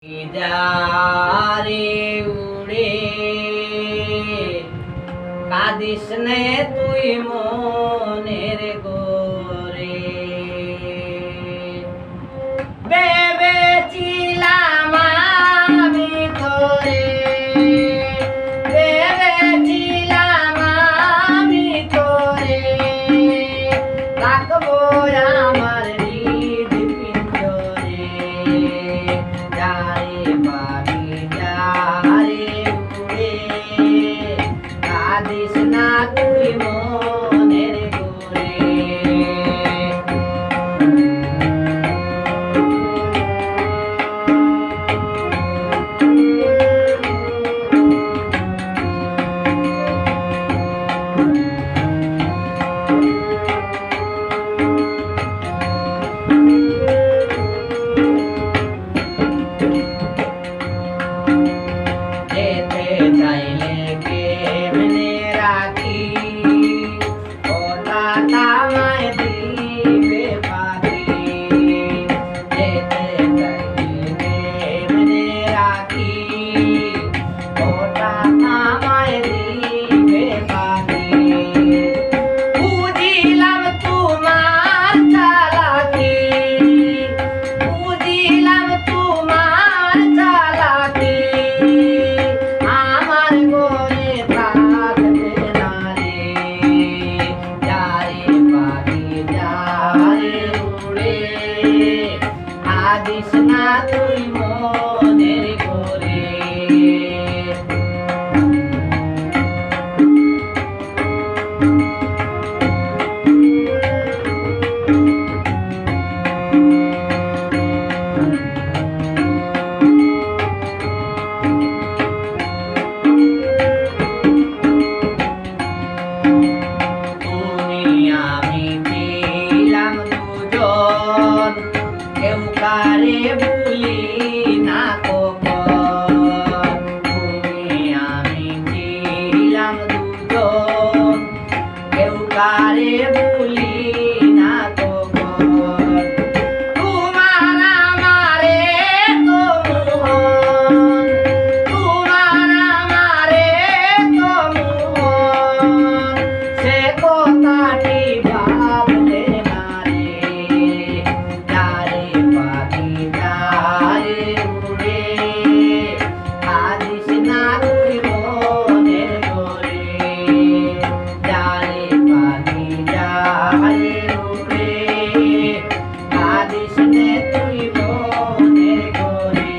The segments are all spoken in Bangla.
যারে উড়ে কাঁদিস নে তুই মনের গোরে ভেবেছিলাম আমি তোরে ভেবেছিলাম আমি তোরে রাখবো আমার হৃদ পিঞ্জরে যারে পাবি যারে উড়ে কাঁদিস না তুই মনের গোরে যেতে চাইলে কেমনে রাখি ওটা তামায় দিবে পাখি যেতে চাইলে কেমনে রাখি ওটা তামায় দিবে পাখি বুঝিলাম তোমার চালাকি বুঝিলাম তোমার চালাকি আমার ঘরে থাকবে না রে যারে পাখি যারে উড়ে কাঁদিস না তুই মনের গোরে তুমি আমি ছিলাম দুজন কেউ কারে ভুলি না কখন তুমি আমি ছিলাম দুজন কেউ কারে ভুলি না কখন তোমার আমারে তো মোহন তোমার আমারে তো মোহন সে কথাটি ভাবলে না রে যারে পাখি যারে উড়ে কাঁদিস না তুই মনের গোরে যারে পাখি যারে উড়ে কাঁদিস নে তুই মনের গোরে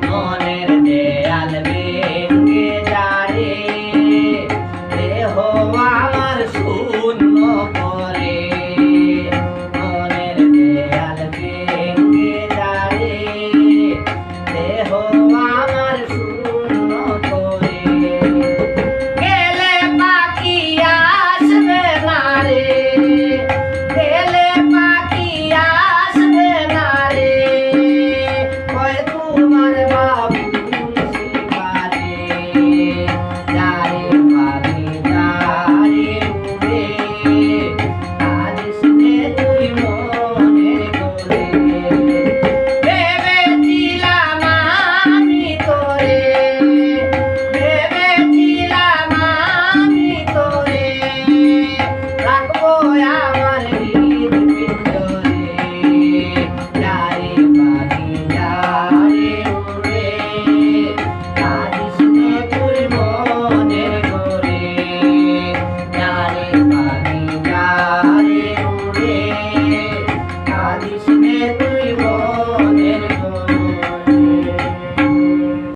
মনের দেয়াল ভেঙে যারে দেহ আমার শূন্য করে মনের দেয়াল ভেঙে যারে দেহ আমার শূন্য করে গেলে পাখি আসবে না রে গেলে পাখি